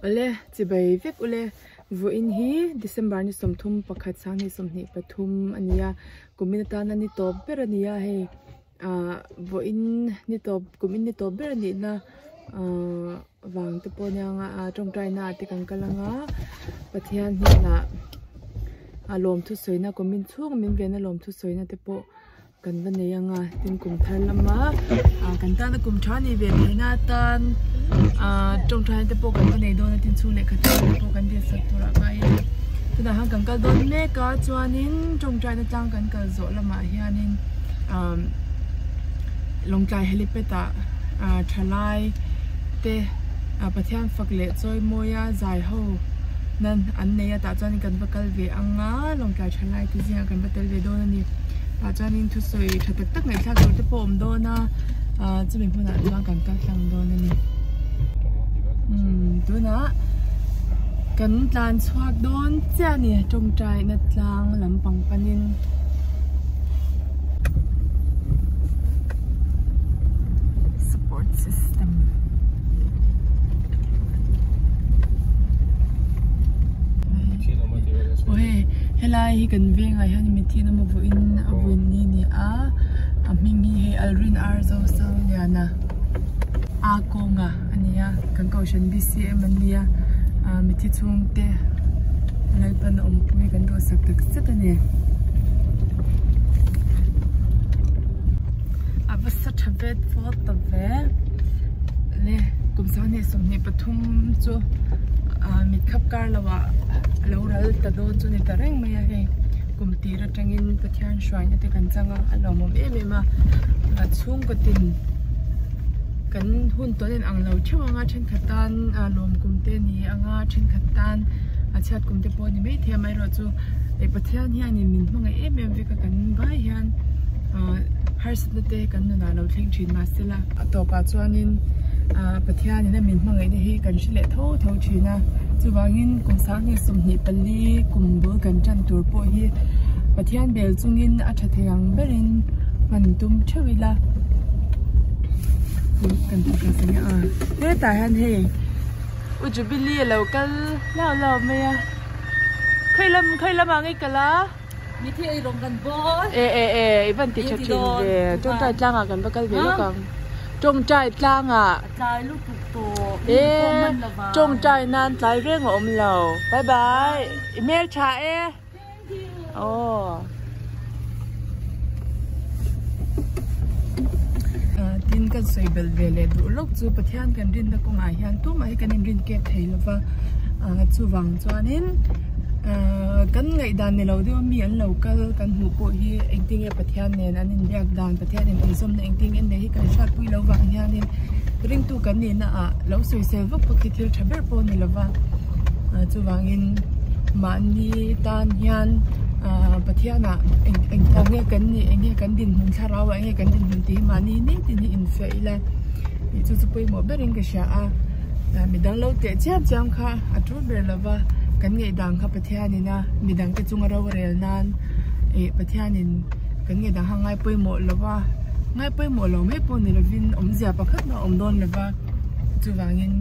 ole chibai vek ole vo in hi December ni somthum pakhat sang ni somni pathum ania kuminata na ni top berania he vo in ni top kumin ni top berani na wang te ponyang tong trai na te kan kalanga pathian ni na alom thu soina kumin chung min vena lom thu soina te po kan ban neyanga tin kum thar lama kan ta na kum thani ve na tan trong trai te po kan nei don tin chu le khat po kan de sat tura kai tuna ha kan kal don me ka chuanin trong trai na tang kan kal zo lama hianin long trai helipeta thalai te pathian fakle choi moya zai ho nan an neya ta chuanin kan bakal ve anga long trai thalai ti jinga kan batel ve don ani chuanin thu soi thatak tak ngai thla te po om do na chumin phuna chuan kan kal thlang don ani tuna kan tlan chuak don cha ni tong trai na tlang lampang panin support system oi helai hi kan ve ngai han mi thi na mo vo in avun ni ming hi alrin arzo so yana konga ania kan caution BCM ania mi thi chung te ngai pan pui kan do sak tak set ania avasa thabet for the ve le kum sa ne som ne pathum chu mi khap kar lawa loral ta do chu ni tareng maya he kum ti ra tangin pathian shwain te kan changa alom me ma la chung ko tin kan hun tonen ang lo thewanga then khatan lom kumte ni anga then khatan achat kumte po ni mai the mai ro chu e pathian hian ni min hmanga em ve ka kan vai hian har sate kan na lo thing thin ma sela atopa chuanin pathian ni na min hmanga ni hi kan shile tho thina chuwangin kumsang ni sumni pali kumbu kan chan tur po hi pathian bel chungin athatheyang berin mantum thewila kan ka sanga te ta han he ujubili local lao me ya khailam angai kala mi thi ai rong kan bo iban ti chat chin ve tong trai tlang kan bakal ve lokang tong trai tlang trai lu tuk to tong trai nan trai reng om lo bye bye email cha tin kan soi bel vele du lok chu pathian kan rin da kong a hian tu mai kan rin ke theilawa chu wang chuanin kan ngai dan ne lo de mi an local kan hu po hi engting e pathian nen an in yak dan pathian en som na engting en ne hi kan shat pui lo wang hianin ring tu kan ne na lo soi se vak pakhi thil thaber po ne lawa chu wangin man ni tan hian pathiana eng tange kan ni enge kan din hun tharawa enge kan din hun ti mani ni tin in feila i chu chu pui mo bering ka sha mi dang lo te cham kha atru ber lawa kan ngei dang kha pathiani na mi dang te chunga ro rel nan pathianin kan ngei dang hangai pui mo lawa ngai pui mo lo me po ni lovin zia pakhat na don lawa chu wangin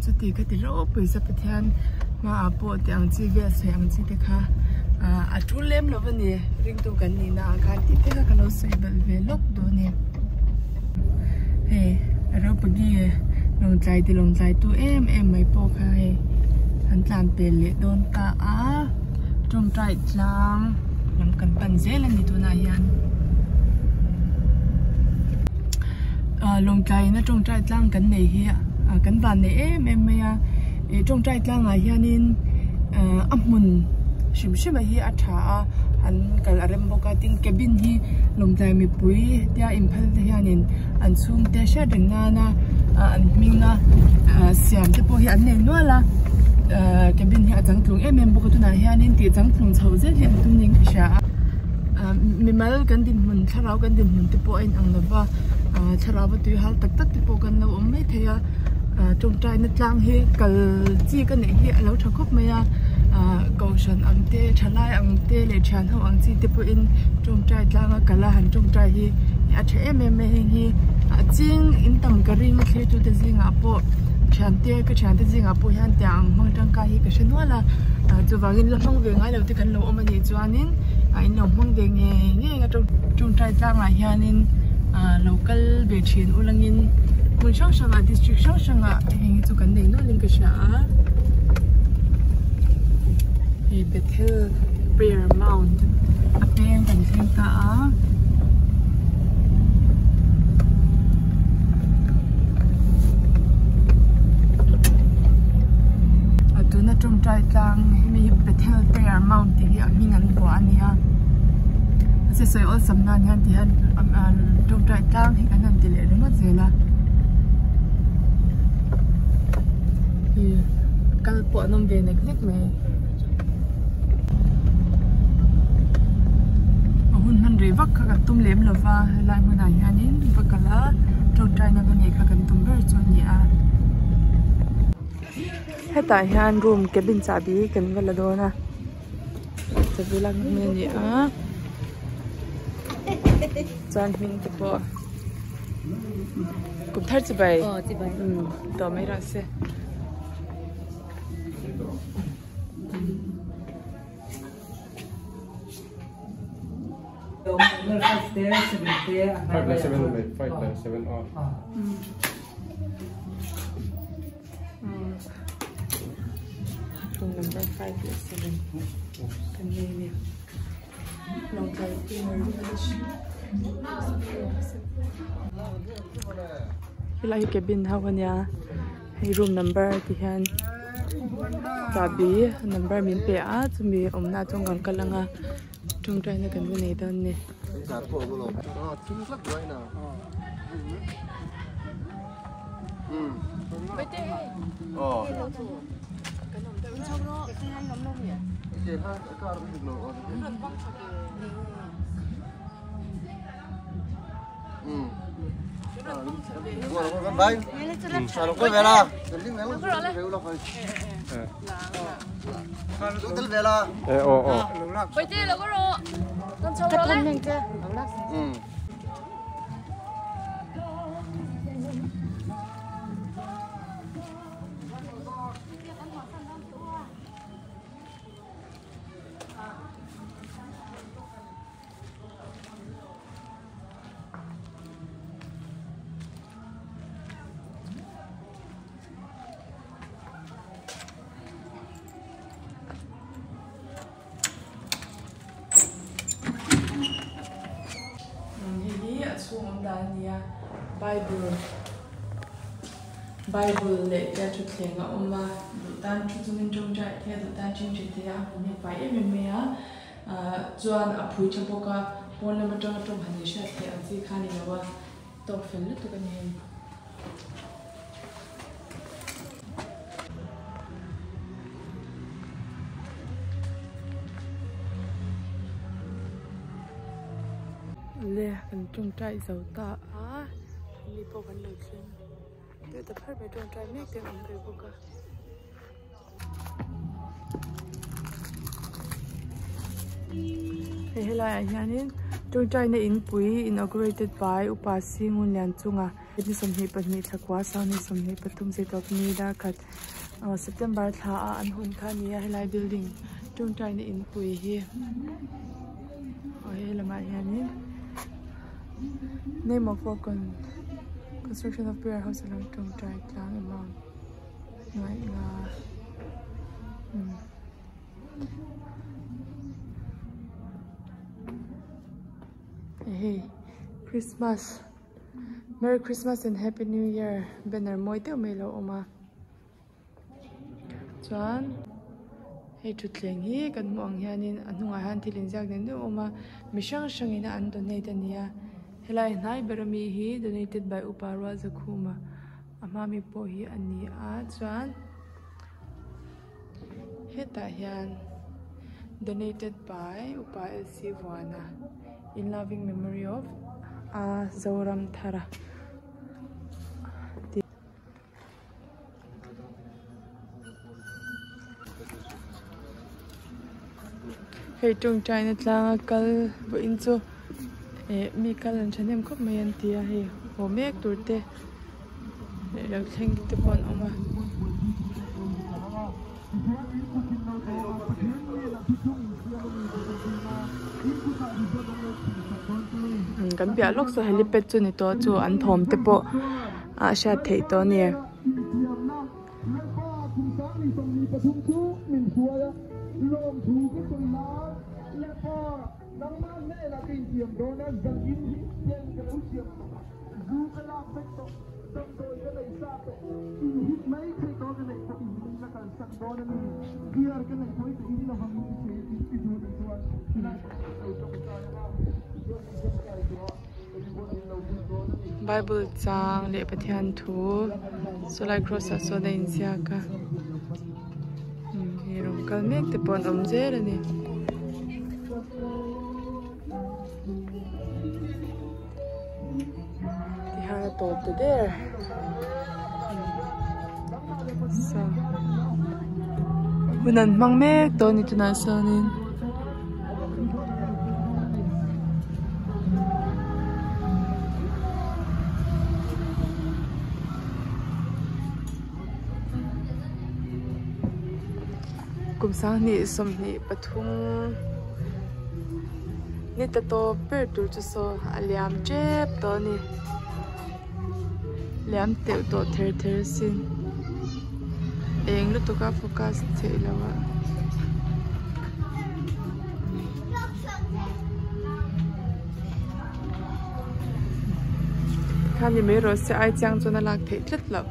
chu ti ka ti ro pui sa pathian ma apo te ang chi ve se ang chi te kha atulem lo bani ring tu kan ni na kan ti te ka lo sei bel ve lok do ne ro pagi long trai tu em mai po kha an tlan pel le don ta trong trai tlang lam kan pan zel ani tu na yan long trai na trong trai tlang kan nei hi kan ban ne em ya trong trai tlang hianin amun shim hi atha an kal arem boka ting cabin hi lomdai mi pui tia imphal te hianin an chung te sha dengna na an minga siam te po hi an ne nola cabin hi achang tlung boka tu na hianin ti chang tlung chho je hian tum ning sha mi mal kan din mun tharau kan din mun te po in ang lova tharau tu hal tak te po kan lo mai theya trong trai na tlang hi kal chi kan nei hi alo thakop maya caution angte thalai angte le than ho ang chi te po in trong trai tlang kala han trong trai hi a the em hi ching in tam ka ring khe tu te zinga po tha hian te ka chan te zinga pu hian tiang mang tang ka hi ka shenwa la chuwangin la hmang ve ngai lo te kan lo om ani chuanin in lo hmang ve nge nga tung trai tlang la hianin local be thin ulangin mun shang shang a district shang shang a heng chu kan nei no ling ka sha e Bethel Prayer Mount a peng kan theng ta a na tung trai tlang mi Bethel Prayer Mount ti a mingan bo ania se soi ol samnan han ti han tung trai tlang hi kan ti le ma zela hi kal po nom ve nek nek me hun han re vak kha tum lem lova lai ma nai hanin bakala tung trai na ni kha kan tum ber chu ni a heta hian room cabin chabi kan wala dona chabilang men ni a chan min te po kum thar chibai chibai to mai ra se Room number 5-7. Convenient. Long time Hilai cabin hawanya. Hey room number tihan. Sabi number min pe a chumi omna chongang kalanga. Chung try na kan nei dan ne. Oh. Bible le ya chu thenga oma tan chu chumin jong jai the du tan ching chi te a ni pai em me a chuan a phui chapoka pon lama tong tong hani sha the a chi khani lawa to fel lu to kan hen le kan chung trai zau ta a ni po kan lo thleng te ta phar me chung trai mek te am re boka helai hianin chung trai na in pui inaugurated by upasi ngun lian chunga ni somhi pani thakwa sawni somhi pathum se top ni da khat September tha a an hun kha ni helai building chung trai na in pui hi helama hianin name of work on construction of prayer house along Tung Trai Klang amount ngai nga hey Christmas Merry Christmas and Happy New Year banner moi te mai lo oma chuan hey thutleng hi kan muang hianin anunga han thilin jak nen do oma mishang shangina an donate ania helai nai berami hi donated by Uparwa Zakhuma amami po hi ani a chuan heta hian donated by Upa LC Wana in loving memory of Zoram Thara hey Tung Trai na tlanga kal bo incho mi kalan chanem khop mayan tia he ho mek turte rak theng te pon oma kan bia lok so helipad chu ni to chu an thom te po a sha thei to ne Bible chang le pathian thu solai cross so da insia ka rom kal mek te pon om je la ni ti ha to te there so bunan mang mek to ni tuna so nin kum sang ni som ni pathum ni ta to per tu chu so aliam chep to ni liam te to ther sin eng lu to ka focus che lawa kan ni me ro se ai chang chu na lak the tlet law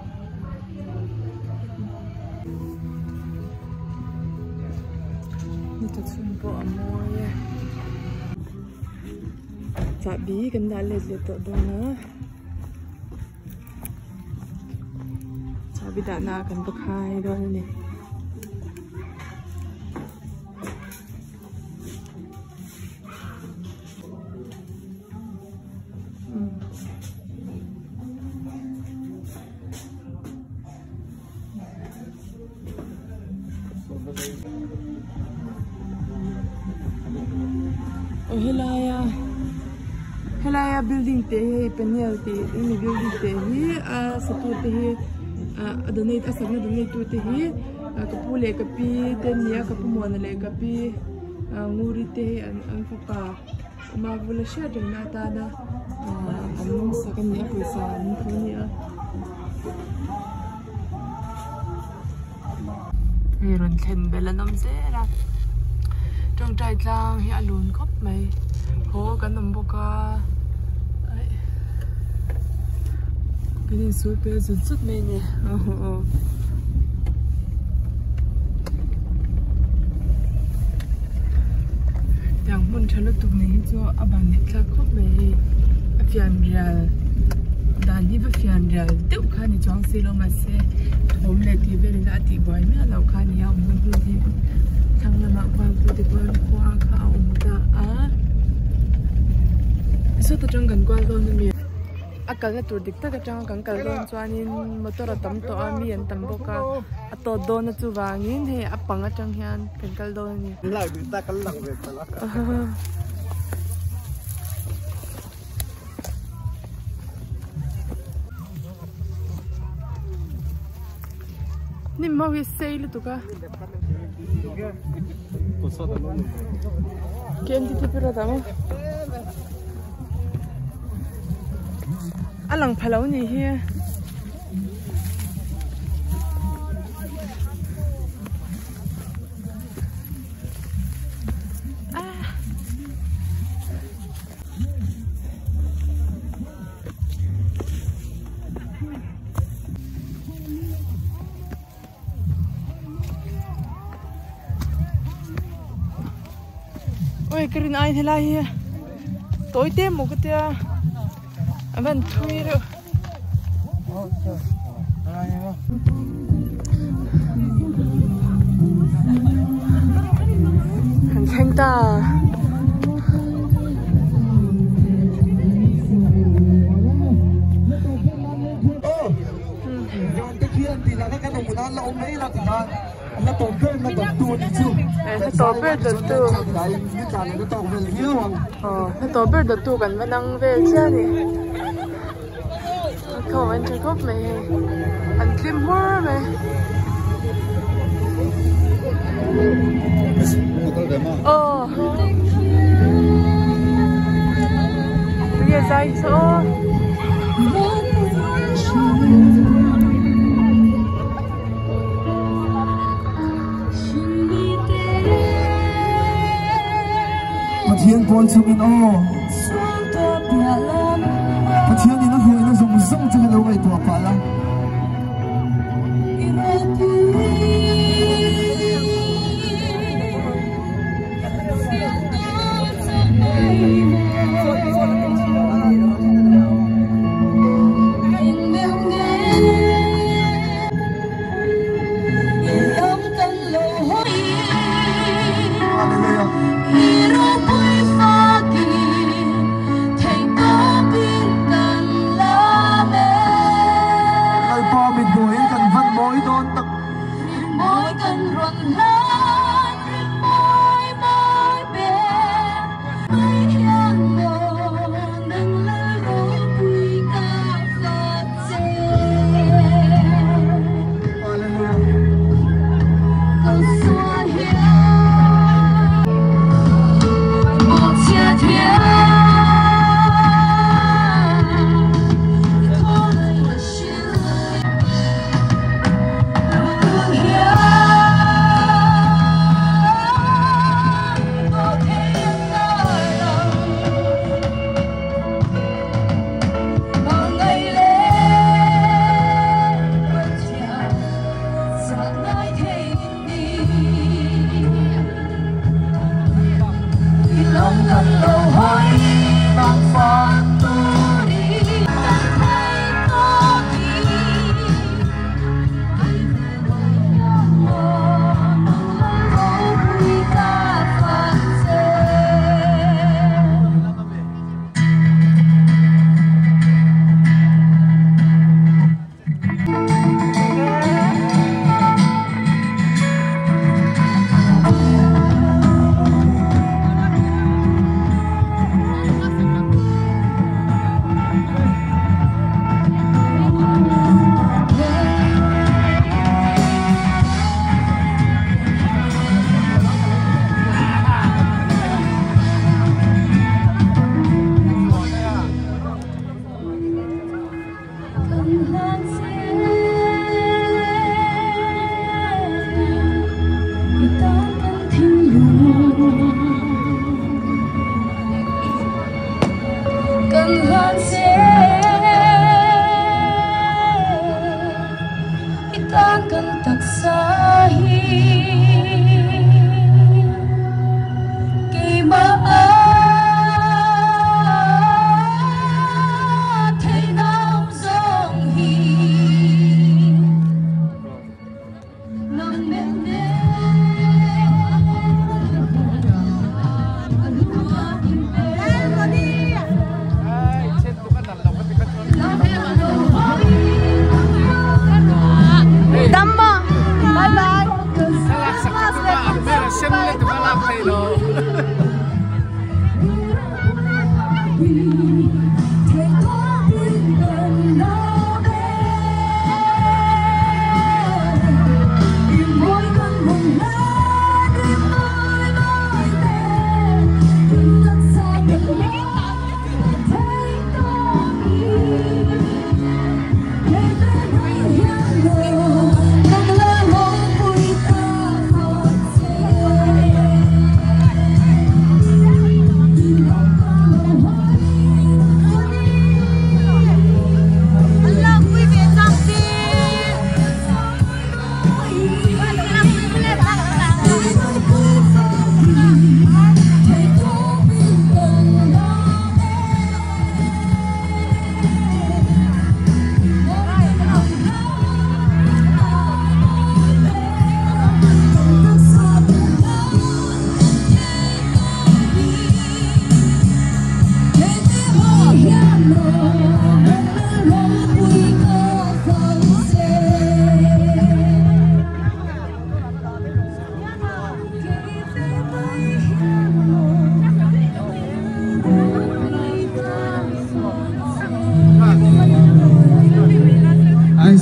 Sabi kan dalit dito doon na. Sabi da na kan bakhay doon ni. Oh helaya building te panel te ini building te hi satu te hi donate asagna donate tu te hi kapule kapi tenia kapumona le kapi nguri te an papa ma vula sha de na ta da an sakan ni paisa ni punia ron thlen belanam zera trong trai tlang hi alun khop mai ho kan nam boka cái số pe dần rất mê nhỉ đang muốn cho nó tụt này cho bạn này ra khóc này phiền ra đàn đi với phiền ra tiêu khăn thì chọn xí lo mà xe hôm nay thì về là thì bói nữa lâu khăn thì ông muốn vui thì thằng là mặc vào vui thì bói qua cả ông ta số tự trong gần qua rồi nên akal na tur dik taka chang kan kal ron chuanin motor tam to ami an tam boka ato do na chu wangin he apanga chang hian kan kal do ni la bi ta kal lang ve tala nim mo wi sei lu tuka ken ti pira ta mo alang phalo ni hi oi krin ai thela hi toi te mo ka tia avan thui ro han theng ta nó tổ bê nó tổ tu đi chứ nó tổ bê tổ tu nó tổ bê tổ tu gần với năng về chứ đi cậu anh chơi cốp mày anh kim hoa mày bây giờ dai so Thiên con chung in ô Thiên đi nó vui nó dùng rong cho cái lâu ngày tỏa phá lắm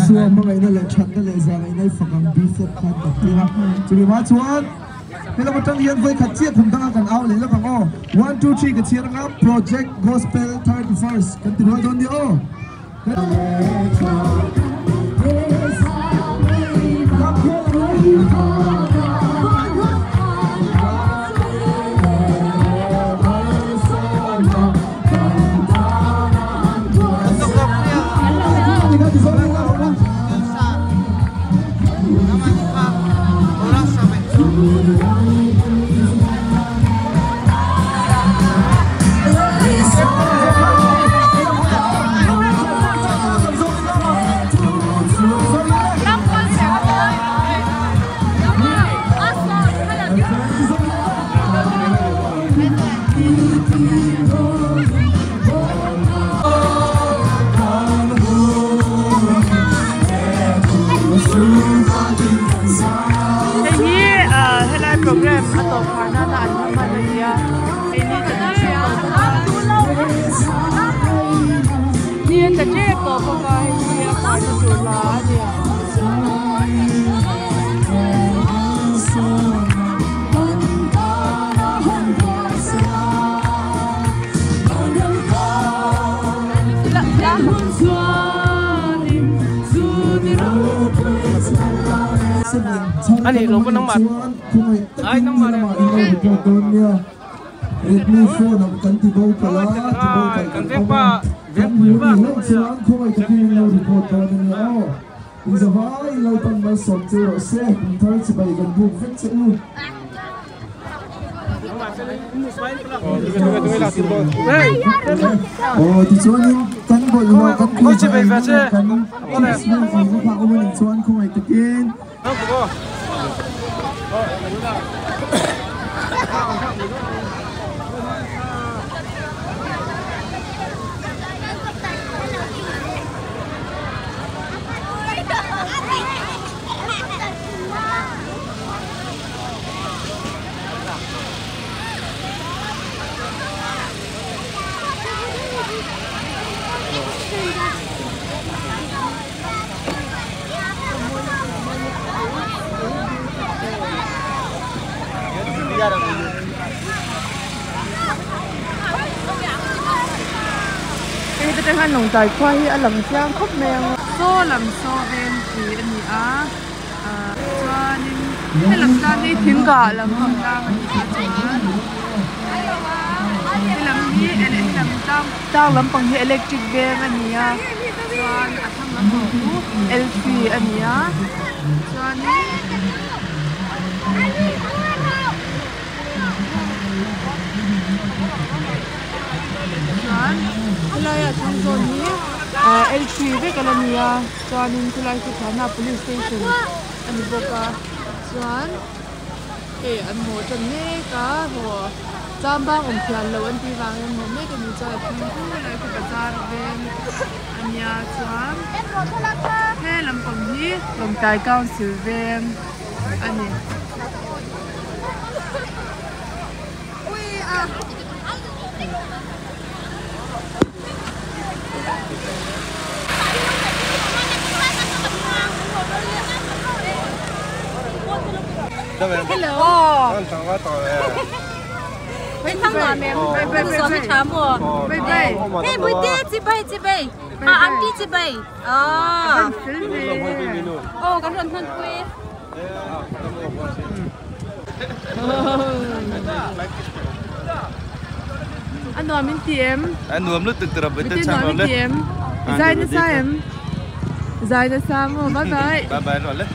xua mà ngày nay lại chặt cái này ra ngày nay phải cầm bí phật khăn tập đi ha. Chuẩn bị hóa chuan. Hello, matang hian voi khat chiat thum dang kan au le la kang o 1 2 3 ka chiat nga project gospel 31st kan ti ro don di o program atau karena na an Malaysia ini jadi dia jadi ko pakai dia pada dolar dia Ani lo pun nang mat. Ai nang mat. Redmi phone ang kanti bau pala, kan pa. Vet ba. Chuan khoi ka kin lo report ta ni o. Is a vai lo pan ma som che ro se, thar se bai gan bu vet se u. Oh, ti chuan in kan bol lo kan ku che bai va che. Kan ko pa ko ni chuan khoi ka kin. Cái đây là nông tài khoai ở làm giang khóc mèo xô làm xô bên thì anh nhỉ cho nên cái làm giang đi thiên cả làm không giang cái làm gì anh làm giang làm bằng hệ electric bên anh nhỉ cho anh thằng làm bằng LP anh nhỉ cho nên Kulay at ang zone ni L3 ve kalania chuan in kulay ku thana police station ani boka chuan an mo chan ne ka ho chamba om thian lo an ti wang an mo me ka ni cha thing ku lai ku bazar ven ania chuan he lampang hi lomkai council ven ani Hello. Bên thằng nào mẹ sao mới chám bùa? Hey, bữa tiết chị bay. Anh đi chị bay. Ô, cái run thân quê. Anh nói mình tiêm. Anh nuông lúc từ từ với tên sang rồi đấy. Dài nó sao em? Dài nó sao mà bye bye. Bye bye rồi đấy.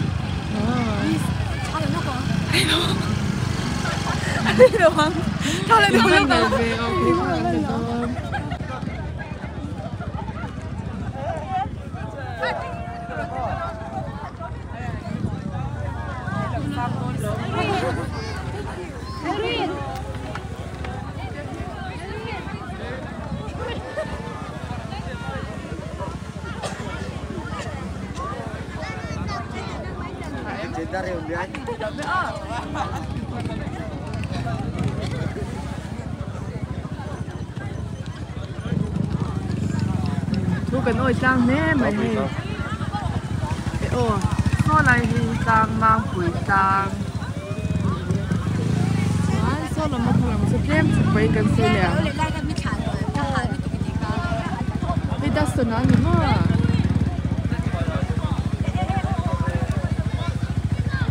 Được không? Thôi lại được không? Chú cần ôi trang nè mày nè. Ồ, nó này thì trang mang quỷ trang. sao là một thằng sẽ kem chụp bay cần xây lẹ đi đắt số nào nữa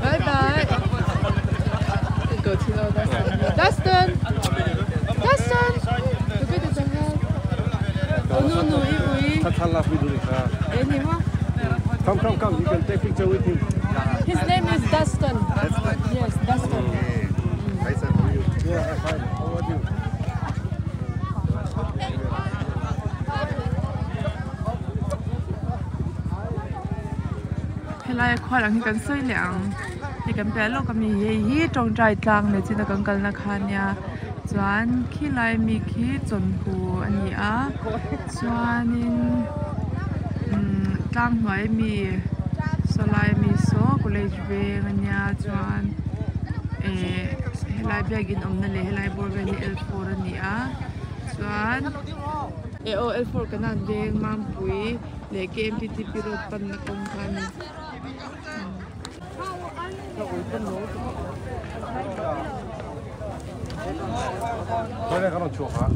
bye bye go to the Dustin look at the head oh no we Come, you can take picture with him. His name is Dustin. Yes, Dustin. Nice and for you. Yeah, fine. How about you? Hello, khoa lang kan soi liang. Thì kan pe lo kami hi trong trai tlang ne chin kan kal na khania. Chuan khi lai mi khi chon hu ani a. Chuanin tlang hnuai mi solai mi so college ve ngania chuan helai biagin omna le helai bor ve L4 ani a chuan L4 kanan veng mam pui le KMTT pirot pan na kong khan Thôi đây có đồng chuột hả?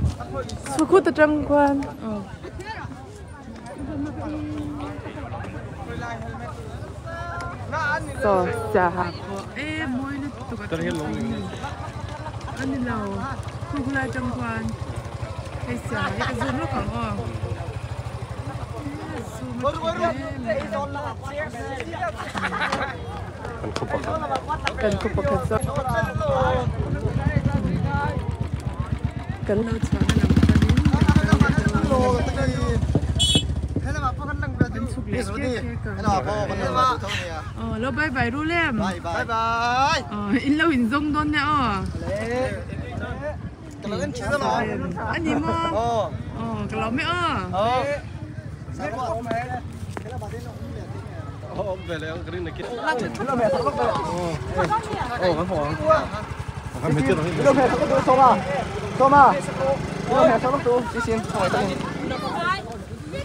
Su khu tập trăng quan. So, xa hạ ko. Môi nít tụ ka trăng quan. Ani lau. Khu lai trăng quan. Hay xa, cái zoom lúc khoảng o. Cần khúc bạc cần so. Cần lâu chán là lo bye bye ru lem bye bye in lo in zong don ne anh mo cái lo me về lại cái này kia.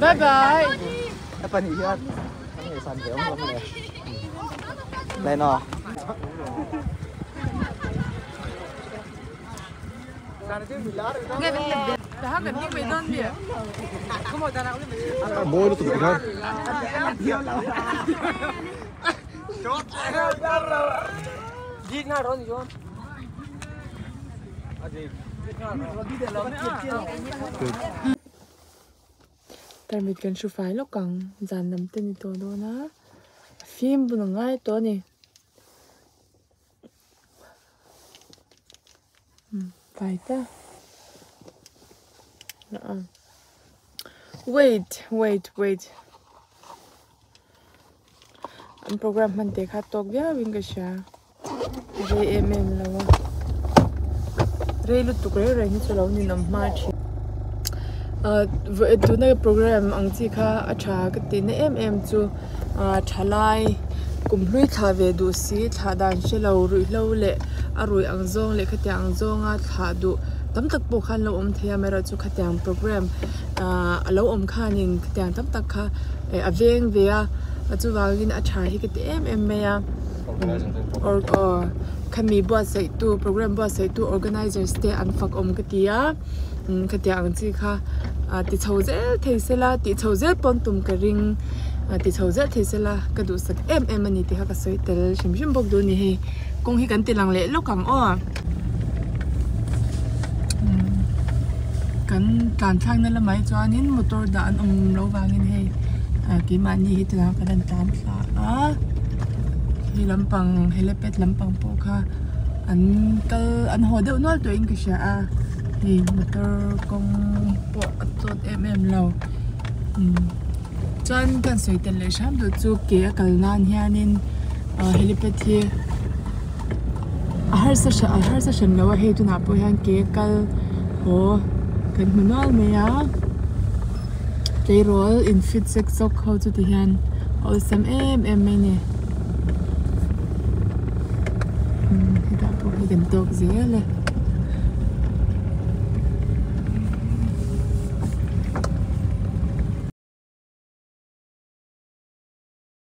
Bye bye. Apa nih ya? Ini santai om ya. Đây nọ. Nghe bên biển. Đã gần như bên đơn biển. Có một nào lên. Môi nó tụt ra. Đi nào rồi John. Tại mình cần chụp phải lúc càng dàn nằm tên tôi đó na phim buồn ngay tôi nè phải ta wait anh program mình để khát tốt giá bên cái sao về em là rồi lúc tụi cái rồi như chỗ lâu nên nằm mát tu na program ang chi kha acha ka tin em chu thalai kumhlui tha ve du si tha dan che lo rui lo le arui ang zong le khatyang zonga tha du tam tak po khan lo om thia mera chu khatyang program alo om khanin khatyang tam tak kha aveng ve a chu wangin acha hi ka em me ya or khami bo sai tu program bo sai tu organizers te an fak om ka tia khatyang chi kha ti chhozel theisela ti chhozel pon tum ka ring ti chhozel theisela ka du sak em ani ti ha ka soi tel shim bok du ni he kong hi kan ti lang le lo kang o kan tan thang na la mai chuanin motor da an lo wangin he ki mani hi tlang ka dan tan thla hi lampang helipad lampang po kha an ho deuh nol to in ka sha thì motor công bộ tốt em lâu chân cần soi tên lệ sắm được chú kia cả nan nha nên helipad thì har session lâu hay tu nạp bồi hàng kia cả hồ cần mình nói mấy á payroll in fit sex sok how tu thì hàng all some em mấy nè thì đã bồi gần tốt dễเลย